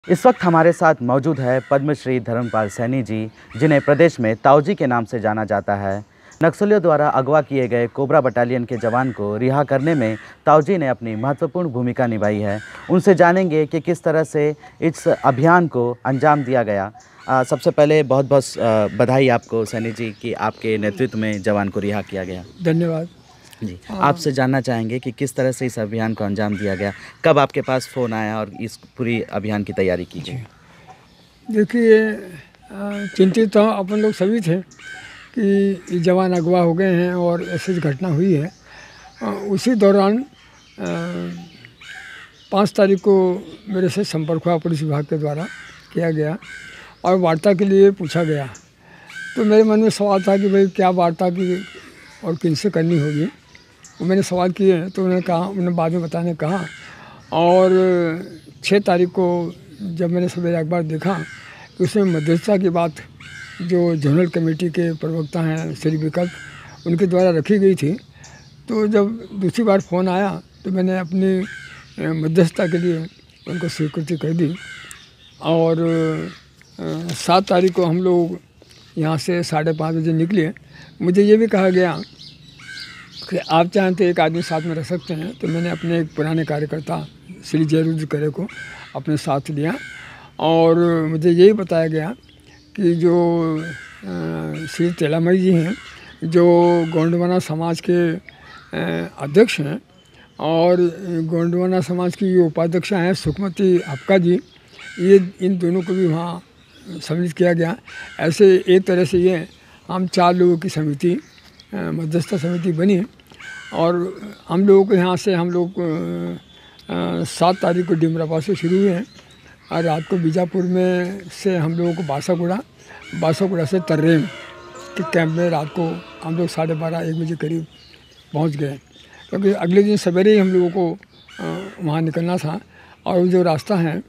इस वक्त हमारे साथ मौजूद है पद्मश्री धर्मपाल सैनी जी, जिन्हें प्रदेश में ताऊजी के नाम से जाना जाता है। नक्सलियों द्वारा अगवा किए गए कोबरा बटालियन के जवान को रिहा करने में ताऊजी ने अपनी महत्वपूर्ण भूमिका निभाई है। उनसे जानेंगे कि किस तरह से इस अभियान को अंजाम दिया गया। सबसे पहले बहुत बहुत बधाई आपको सैनी जी कि आपके नेतृत्व में जवान को रिहा किया गया। धन्यवाद जी। आपसे जानना चाहेंगे कि किस तरह से इस अभियान को अंजाम दिया गया, कब आपके पास फ़ोन आया और इस पूरी अभियान की तैयारी की गई? देखिए, चिंतित तो अपन लोग सभी थे कि जवान अगवा हो गए हैं और ऐसी घटना हुई है। उसी दौरान 5 तारीख को मेरे से संपर्क हुआ पुलिस विभाग के द्वारा किया गया और वार्ता के लिए पूछा गया। तो मेरे मन में सवाल था कि भाई क्या वार्ता की और किनसे करनी होगी। वो मैंने सवाल किए तो उन्होंने बाद में बताने कहा। और 6 तारीख को जब मैंने सवेरे अखबार देखा तो उसमें मध्यस्थता की बात जो जनरल कमेटी के प्रवक्ता हैं श्री विकल्प उनके द्वारा रखी गई थी। तो जब दूसरी बार फ़ोन आया तो मैंने अपनी मध्यस्थता के लिए उनको स्वीकृति कर दी। और 7 तारीख को हम लोग यहाँ से 5:30 बजे निकले। मुझे ये भी कहा गया कि आप चाहें तो एक आदमी साथ में रख सकते हैं। तो मैंने अपने एक पुराने कार्यकर्ता श्री जयरुद्र करे को अपने साथ लिया और मुझे यही बताया गया कि जो श्री तेलामई जी हैं जो गोंडवाना समाज के अध्यक्ष हैं और गोंडवाना समाज की जो उपाध्यक्षा हैं सुखमती आपका जी, ये इन दोनों को भी वहाँ सम्मिलित किया गया। ऐसे एक तरह से ये हम 4 लोगों की समिति मध्यस्थता समिति बनी और हम लोगों के यहाँ से हम लोग 7 तारीख को डिमरापा से शुरू हुए हैं और रात को बीजापुर में से हम लोगों को बासागुड़ा से तर्रेम के कैंप में रात को हम लोग 12:30-1 बजे करीब पहुँच गए, क्योंकि अगले दिन सवेरे ही हम लोगों को वहाँ निकलना था। और जो रास्ता है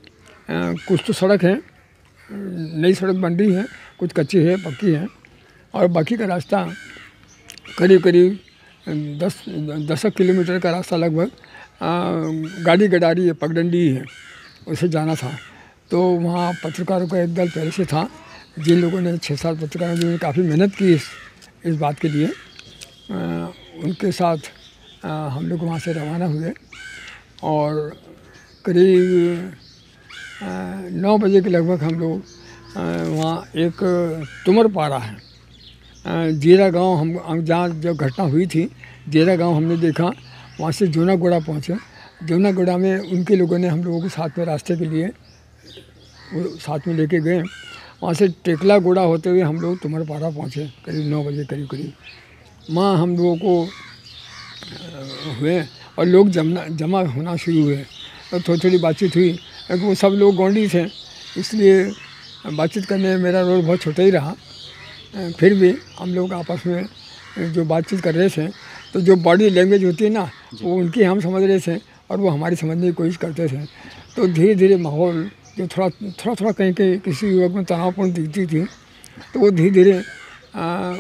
कुछ तो सड़क है, नई सड़क बन रही है, कुछ कच्ची है, पक्की है, और बाकी का रास्ता करीब 10 किलोमीटर का रास्ता लगभग गाड़ी गडारी है, पगडंडी है, उसे जाना था। तो वहाँ पत्रकारों का एक दल पहले से था, जिन लोगों ने 6-7 पत्रकारों जिन्होंने काफ़ी मेहनत की इस बात के लिए। उनके साथ हम लोग वहाँ से रवाना हुए और करीब 9 बजे के लगभग हम लोग वहाँ एक तुमरपारा है, जीरा गांव, हम जहाँ जो घटना हुई थी जीरा गांव हमने देखा। वहाँ से जूनागढ़ा पहुँचे। जूनागढ़ा में उनके लोगों ने हम लोगों को साथ में रास्ते के लिए वो साथ में लेके गए। वहाँ से टेकला गोड़ा होते हुए हम लोग तुमरपारा पहुँचे करीब 9 बजे करीब। वहाँ हम लोगों को हुए और लोग जमा होना शुरू हुए और थोड़ी बातचीत हुई, क्योंकि वो सब लोग गोंडी थे, इसलिए बातचीत करने में मेरा रोल बहुत छोटा ही रहा। फिर भी हम लोग आपस में जो बातचीत कर रहे थे तो जो बॉडी लैंग्वेज होती है ना, वो उनकी हम समझ रहे थे और वो हमारी समझने की कोशिश करते थे। तो धीरे धीरे माहौल जो थोड़ा कहीं किसी युवक में तनावपूर्ण दिखती थी, तो वो धीरे धीरे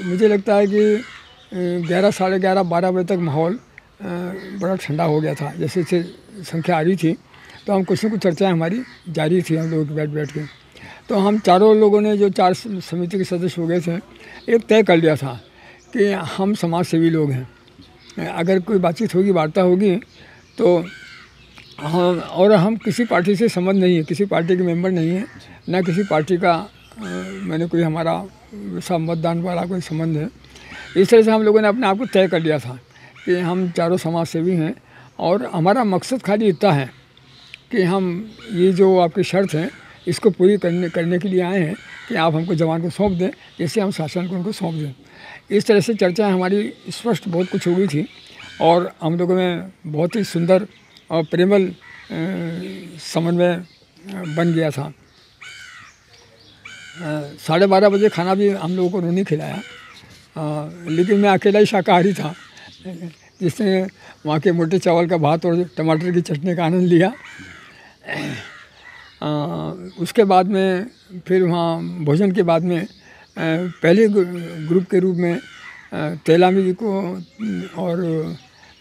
मुझे लगता है कि 11, 11:30, 12 बजे तक माहौल बड़ा ठंडा हो गया था। जैसे संख्या आ रही थी तो हम कुछ न कुछ चर्चाएँ हमारी जारी थी हम लोग बैठ के। तो हम चारों लोगों ने जो 4 समिति के सदस्य हो गए थे, एक तय कर लिया था कि हम समाज सेवी लोग हैं, अगर कोई बातचीत होगी, वार्ता होगी तो हम किसी पार्टी से संबंध नहीं है, किसी पार्टी के मेंबर नहीं है, ना किसी पार्टी का मैंने कोई हमारा सब मतदान वाला कोई संबंध है। इस तरह से हम लोगों ने अपने आप को तय कर लिया था कि हम चारों समाज सेवी हैं और हमारा मकसद खाली इतना है कि हम ये जो आपकी शर्त है इसको पूरी करने के लिए आए हैं कि आप हमको जवान को सौंप दें, जैसे हम शासन को उनको सौंप दें। इस तरह से चर्चा हमारी स्पष्ट बहुत कुछ हो गई थी और हम लोगों में बहुत ही सुंदर और प्रेमल समन्वय बन गया था। 12:30 बजे खाना भी हम लोगों को उन्होंने खिलाया, लेकिन मैं अकेला ही शाकाहारी था, जिसने वहाँ के मोटे चावल का भात और टमाटर की चटनी का आनंद लिया। उसके बाद में फिर वहाँ भोजन के बाद में पहले ग्रुप के रूप में तेलामी जी को और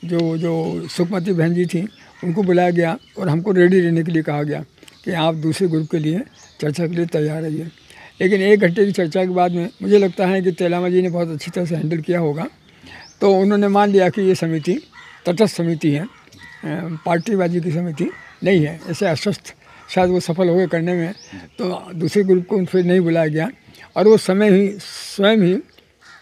जो सुखमती बहन जी थी उनको बुलाया गया और हमको रेडी रहने के लिए कहा गया। कि आप दूसरे ग्रुप के लिए चर्चा के लिए तैयार रहिए। लेकिन 1 घंटे की चर्चा के बाद में मुझे लगता है कि तेलामा जी ने बहुत अच्छी तरह से हैंडल किया होगा। तो उन्होंने मान लिया कि ये समिति तटस्थ समिति है, पार्टीबाजी की समिति नहीं है। ऐसे आश्वस्त शायद वो सफल हो गए करने में, तो दूसरे ग्रुप को फिर नहीं बुलाया गया। और वो स्वयं ही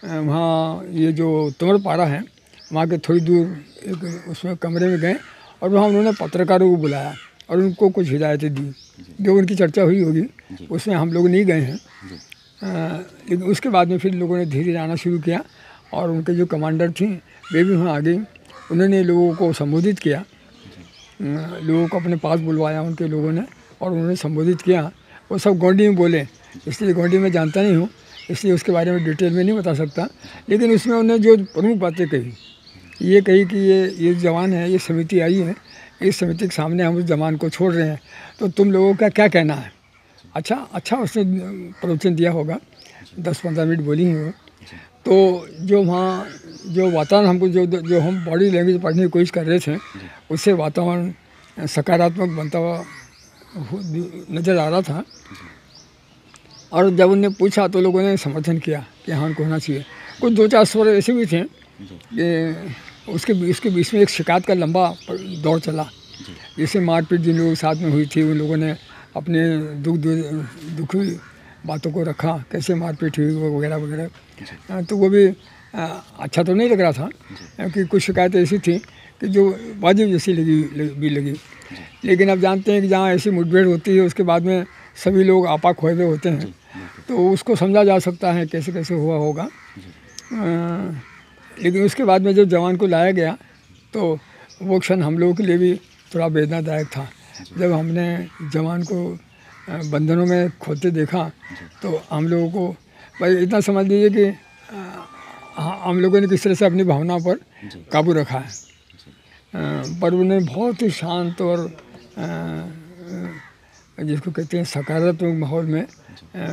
वहाँ ये जो तुमरपारा है वहाँ के थोड़ी दूर एक उसमें कमरे में गए और वहाँ उन्होंने पत्रकारों को बुलाया और उनको कुछ हिदायतें दी। जो उनकी चर्चा हुई होगी उसमें हम लोग नहीं गए हैं। लेकिन उसके बाद में फिर लोगों ने धीरे धीरे आना शुरू किया और उनके जो कमांडर थी वे भी वहाँ आ गई। उन्होंने लोगों को संबोधित किया, लोगों को अपने पास बुलवाया उनके लोगों ने और उन्होंने संबोधित किया। वो सब गोंडी में बोले, इसलिए गोंडी में जानता नहीं हूँ, इसलिए उसके बारे में डिटेल में नहीं बता सकता। लेकिन उसमें उन्होंने जो प्रमुख बातें कही, ये कही कि ये जवान है, ये समिति आई है, इस समिति के सामने हम उस जवान को छोड़ रहे हैं, तो तुम लोगों का क्या कहना है। अच्छा उसने प्रवचन दिया होगा, 10-15 मिनट बोली हैं वो। तो जो वहाँ जो वातावरण हमको जो हम बॉडी लैंग्वेज पढ़ने की कोशिश कर रहे थे, उससे वातावरण सकारात्मक बनता हुआ नज़र आ रहा था। और जब उनने पूछा तो लोगों ने समर्थन किया कि हाँ उनको होना चाहिए। कुछ 2-4 स्वर ऐसे भी थे कि उसके बीच में एक शिकायत का लंबा दौर चला, जिससे मारपीट जिन लोगों के साथ में हुई थी उन लोगों ने अपने दुखी बातों को रखा, कैसे मारपीट हुई वगैरह वगैरह। तो वो भी अच्छा तो नहीं लग रहा था, क्योंकि कुछ शिकायतें ऐसी थी कि जो वाजिब जैसी लगी। लेकिन अब जानते हैं कि जहाँ ऐसी मुठभेड़ होती है उसके बाद में सभी लोग आपा खोए हुए होते हैं, तो उसको समझा जा सकता है कैसे कैसे हुआ होगा। लेकिन उसके बाद में जब जवान को लाया गया तो वो क्षण हम लोगों के लिए भी थोड़ा वेदनादायक था। जब हमने जवान को बंधनों में खोते देखा तो हम लोगों को भाई इतना समझ लीजिए कि हम लोगों ने किस तरह से अपनी भावनाओं पर काबू रखा है। पर उन्हें बहुत ही शांत और जिसको कहते हैं सकारात्मक माहौल में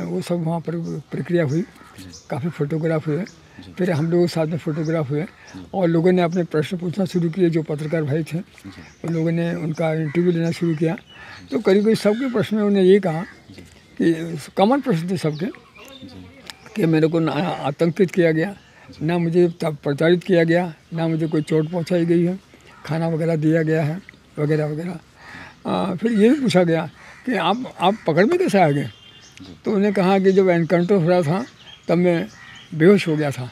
वो सब वहाँ पर प्रक्रिया हुई। काफ़ी फ़ोटोग्राफ हुए, फिर हम लोगों के साथ में फ़ोटोग्राफ हुए और लोगों ने अपने प्रश्न पूछना शुरू किए। जो पत्रकार भाई थे उन लोगों ने उनका इंटरव्यू लेना शुरू किया। तो करीब करीब सबके प्रश्न में उन्होंने ये कहा कि कॉमन प्रश्न थे सबके कि मेरे को ना आतंकित किया गया, ना मुझे प्रताड़ित किया गया, ना मुझे कोई चोट पहुँचाई गई है, खाना वगैरह दिया गया है वगैरह वगैरह। फिर ये भी पूछा गया कि आप पकड़ में कैसे आ गए। तो उन्होंने कहा कि जब एनकाउंटर हो रहा था तब मैं बेहोश हो गया था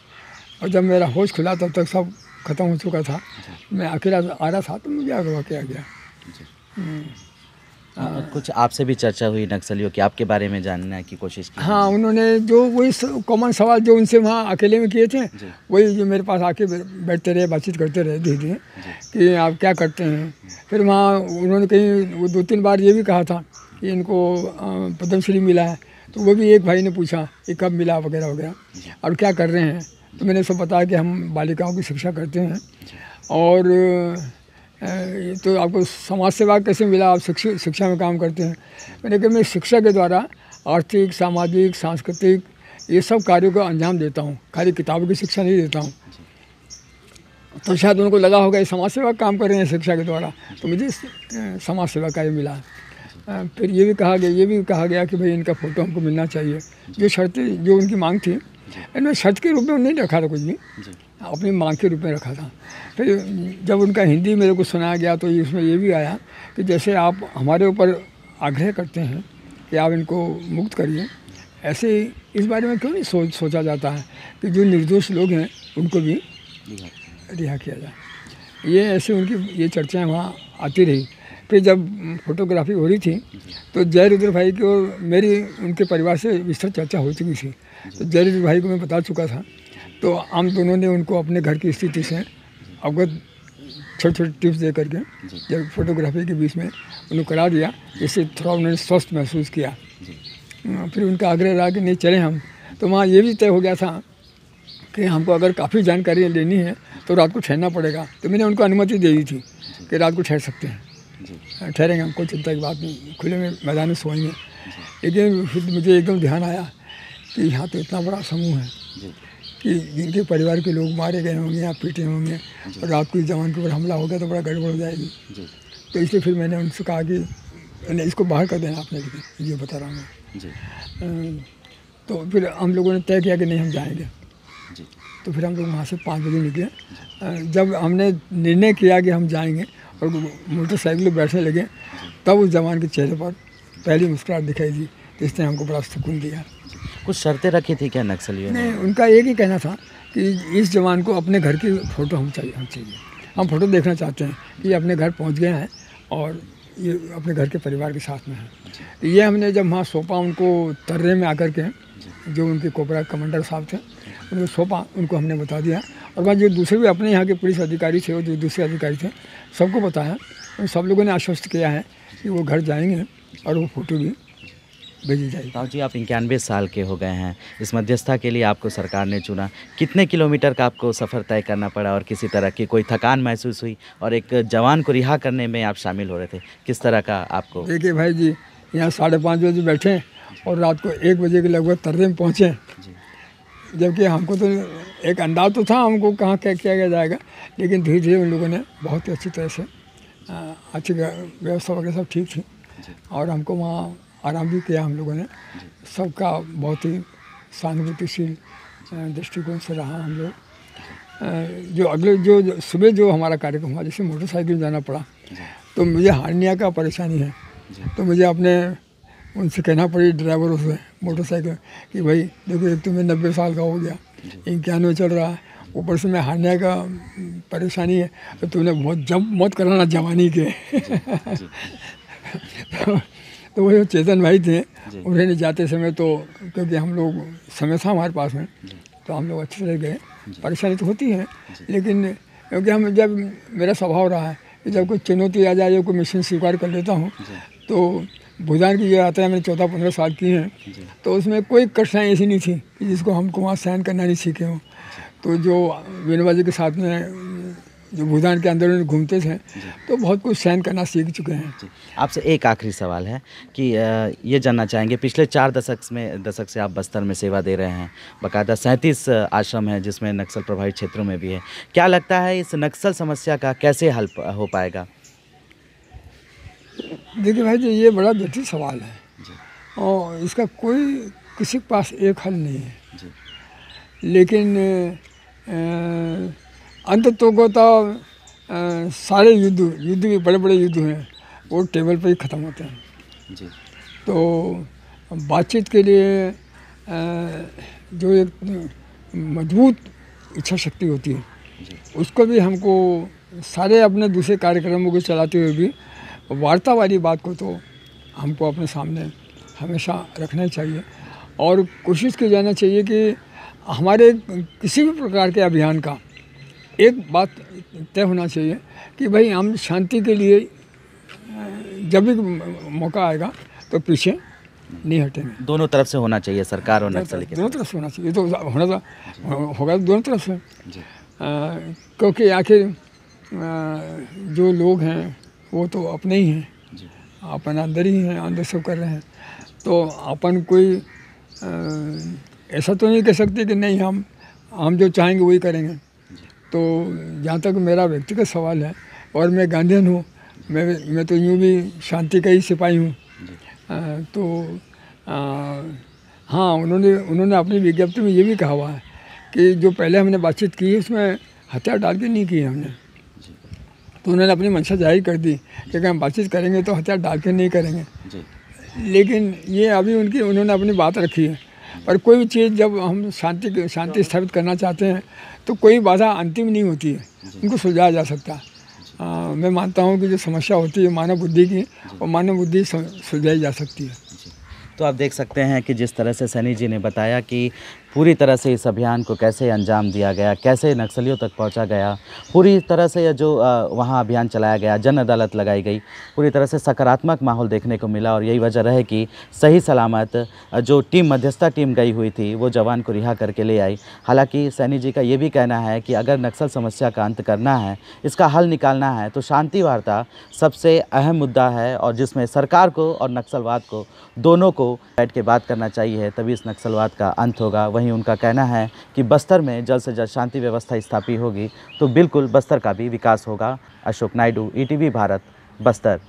और जब मेरा होश खुला तब तक सब खत्म हो चुका था। मैं अकेला आ रहा था तो मुझे अगवा किया गया। कुछ आपसे भी चर्चा हुई नक्सलियों की, आपके बारे में जानने की कोशिश की? हाँ, उन्होंने जो वही कॉमन सवाल जो उनसे वहाँ अकेले में किए थे वही जो मेरे पास आके बैठते रहे, बातचीत करते रहे धीरे धीरे कि आप क्या करते हैं। फिर वहाँ उन्होंने कहीं वो 2-3 बार ये भी कहा था कि इनको पद्मश्री मिला है, तो वो भी एक भाई ने पूछा कि कब मिला वगैरह वगैरह और क्या कर रहे हैं। तो मैंने सब बताया कि हम बालिकाओं की शिक्षा करते हैं और तो आपको समाज सेवा कैसे मिला, आप शिक्षा में काम करते हैं। मैंने कहा मैं शिक्षा के द्वारा आर्थिक, सामाजिक, सांस्कृतिक ये सब कार्यों को अंजाम देता हूँ, खाली किताबों की शिक्षा नहीं देता हूँ। तो शायद उनको लगा होगा ये समाज सेवा काम कर रहे हैं शिक्षा के द्वारा, तो मुझे समाज सेवा का ये मिला। फिर ये भी कहा गया कि भाई इनका फ़ोटो हमको मिलना चाहिए। जो शर्तें जो उनकी मांग थी इनमें शर्त के रूप में नहीं रखा था, कुछ भी अपनी मांग के रूप में रखा था। फिर जब उनका हिंदी मेरे को सुनाया गया तो इसमें ये भी आया कि जैसे आप हमारे ऊपर आग्रह करते हैं कि आप इनको मुक्त करिए, ऐसे इस बारे में क्यों नहीं सोचा जाता है कि जो निर्दोष लोग हैं उनको भी रिहा किया जाए। ये ऐसे उनकी ये चर्चाएँ वहाँ आती रही। फिर जब फोटोग्राफी हो रही थी तो जयरुद्र भाई की और मेरी उनके परिवार से विस्तृत चर्चा हो चुकी थी। तो जयरुद्र भाई को मैं बता चुका था, तो हम दोनों ने उनको अपने घर की स्थिति से अवगत छोटे छोटे टिप्स दे करके जब फोटोग्राफी के बीच में उन्हें करा दिया, जिससे थोड़ा उन्होंने स्वस्थ महसूस किया। फिर उनका आग्रह रहा कि नहीं चलें हम। तो वहाँ ये भी तय हो गया था कि हमको अगर काफ़ी जानकारी लेनी है तो रात को ठहरना पड़ेगा। तो मैंने उनको अनुमति दे दी थी कि रात को ठहर सकते हैं, ठहरेंगे हम, कोई चिंता की बात नहीं, खुले में मैदान में सोएंगे। लेकिन फिर मुझे एकदम ध्यान आया कि यहाँ तो इतना बड़ा समूह है कि जिनके परिवार के लोग मारे गए होंगे या पीटे होंगे और रात को जवान के ऊपर हमला हो गया तो बड़ा गड़बड़ हो जाएगी। तो इसलिए फिर मैंने उनसे कहा कि नहीं इसको बाहर कर देना आपने, लेकिन ये बता रहा हूँ मैं जी तो फिर हम लोगों ने तय किया कि नहीं हम जाएंगे। जी तो फिर हम लोग वहाँ से 5 बजे निकले। जब हमने निर्णय किया कि हम जाएंगे और मोटरसाइकिल पर बैठने लगे, तब उस जवान के चेहरे पर पहली मुस्कुराहट दिखाई दी, जिसने हमको बड़ा सुकून दिया। कुछ शर्तें रखी थी क्या नक्सलियों ने? नहीं, उनका एक ही कहना था कि इस जवान को अपने घर की फ़ोटो हम चाहिए, हम फ़ोटो देखना चाहते हैं कि ये अपने घर पहुंच गए हैं और ये अपने घर के परिवार के साथ में है। तो ये हमने जब वहाँ सौंपा उनको, तर्रे में आकर के जो उनके कोबरा कमांडर साहब थे उनको सौंपा, उनको हमने बता दिया। और वहाँ जो दूसरे भी अपने यहाँ के पुलिस अधिकारी थे और जो दूसरे अधिकारी थे सबको बताया। उन सब लोगों ने आश्वस्त किया है कि वो घर जाएंगे और वो फ़ोटो भी भेजी जाएगी। ताऊ जी, आप 91 साल के हो गए हैं, इस मध्यस्थता के लिए आपको सरकार ने चुना। कितने किलोमीटर का आपको सफ़र तय करना पड़ा और किसी तरह की कोई थकान महसूस हुई? और एक जवान को रिहा करने में आप शामिल हो रहे थे, किस तरह का आपको? देखिए भाई जी, यहाँ 5:30 बजे बैठे और रात को 1 बजे के लगभग तर्रे में पहुँचे, जबकि हमको तो एक अंदाज़ तो था हमको कहाँ क्या किया जाएगा, लेकिन धीरे धीरे उन लोगों ने बहुत ही अच्छी तरह से अच्छी व्यवस्था वगैरह सब ठीक थी और हमको वहाँ आराम भी किया। हम लोगों ने सबका बहुत ही सहानुभूतिशील दृष्टिकोण से रहा हम लोग। जो अगले जो सुबह जो हमारा कार्यक्रम हुआ, जैसे मोटरसाइकिल में जाना पड़ा, तो मुझे हार्निया का परेशानी है, तो मुझे अपने उनसे कहना पड़ी ड्राइवरों से मोटरसाइकिल कि भाई देखो, एक तो मैं 90 साल का हो गया, 91 चल रहा है, ऊपर से मैं हार्निया का परेशानी है, तो तूने बहुत जंप मत कराना जवानी के। तो वही चेतन भाई थे, उन्हें जाते समय तो क्योंकि हम लोग समय था हमारे पास में, तो हम लोग अच्छे तरह गए। परेशानी तो होती है, लेकिन क्योंकि हम जब मेरा स्वभाव रहा है कि जब कोई चुनौती आ जाए, कोई मिशन स्वीकार कर लेता हूँ, तो भूटान की जो यात्रा मैंने 14-15 साल की है, तो उसमें कोई कठिनाई ऐसी नहीं थी कि जिसको हमको वहाँ सहन करना नहीं सीखे हों। तो जो विनोबा के साथ में जो भूटान के अंदर घूमते थे, तो बहुत कुछ सहन करना सीख चुके हैं। आपसे एक आखिरी सवाल है कि ये जानना चाहेंगे, पिछले 4 दशक से आप बस्तर में सेवा दे रहे हैं, बाकायदा 37 आश्रम हैं जिसमें नक्सल प्रभावित क्षेत्रों में भी है। क्या लगता है इस नक्सल समस्या का कैसे हल हो पाएगा? देखिए भाई जी, ये बड़ा जटिल सवाल है और इसका कोई किसी के पास एक हल नहीं है, लेकिन अंततः को तो सारे युद्ध भी बड़े बड़े युद्ध हैं वो टेबल पर ही ख़त्म होते हैं जी। तो बातचीत के लिए जो एक मजबूत इच्छा शक्ति होती है, उसको भी हमको सारे अपने दूसरे कार्यक्रमों को चलाते हुए भी वार्ता वाली बात को तो हमको अपने सामने हमेशा रखना ही चाहिए और कोशिश की जाना चाहिए कि हमारे किसी भी प्रकार के अभियान का एक बात तय होना चाहिए कि भाई हम शांति के लिए जब भी मौका आएगा तो पीछे नहीं हटेंगे। दोनों तरफ से होना चाहिए, सरकार और नक्सली के दोनों तरफ से होना चाहिए। तो होना तो होगा दोनों तरफ से, क्योंकि आखिर जो लोग हैं वो तो अपने ही हैं, अपन अंदर ही हैं, अंदर सब कर रहे हैं। तो अपन कोई ऐसा तो नहीं कह सकते कि नहीं हम जो चाहेंगे वही करेंगे। तो जहाँ तक मेरा व्यक्तिगत सवाल है, और मैं गांधीयन हूँ, मैं तो यूँ भी शांति का ही सिपाही हूँ। तो हाँ, उन्होंने अपनी विज्ञप्ति में ये भी कहा हुआ है कि जो पहले हमने बातचीत की है उसमें हथियार डाल के नहीं की है हमने। तो उन्होंने अपनी मंशा जाहिर कर दी कि अगर हम बातचीत करेंगे तो हथियार डाल के नहीं करेंगे। लेकिन ये अभी उन्होंने अपनी बात रखी है। और कोई भी चीज़ जब हम शांति स्थापित करना चाहते हैं तो कोई बाधा अंतिम नहीं होती है, उनको सुलझाया जा सकता है। मैं मानता हूँ कि जो समस्या होती है मानव बुद्धि की, वो मानव बुद्धि सुलझाई जा सकती है। तो आप देख सकते हैं कि जिस तरह से सैनी जी ने बताया कि पूरी तरह से इस अभियान को कैसे अंजाम दिया गया, कैसे नक्सलियों तक पहुंचा गया, पूरी तरह से जो वहां अभियान चलाया गया, जन अदालत लगाई गई, पूरी तरह से सकारात्मक माहौल देखने को मिला। और यही वजह रहे कि सही सलामत जो मध्यस्थता टीम गई हुई थी वो जवान को रिहा करके ले आई। हालांकि सैनी जी का ये भी कहना है कि अगर नक्सल समस्या का अंत करना है, इसका हल निकालना है, तो शांति वार्ता सबसे अहम मुद्दा है और जिसमें सरकार को और नक्सलवाद को दोनों को बैठ के बात करना चाहिए, तभी इस नक्सलवाद का अंत होगा। वहीं उनका कहना है कि बस्तर में जल्द से जल्द शांति व्यवस्था स्थापित होगी तो बिल्कुल बस्तर का भी विकास होगा। अशोक नायडू, ईटीवी भारत, बस्तर।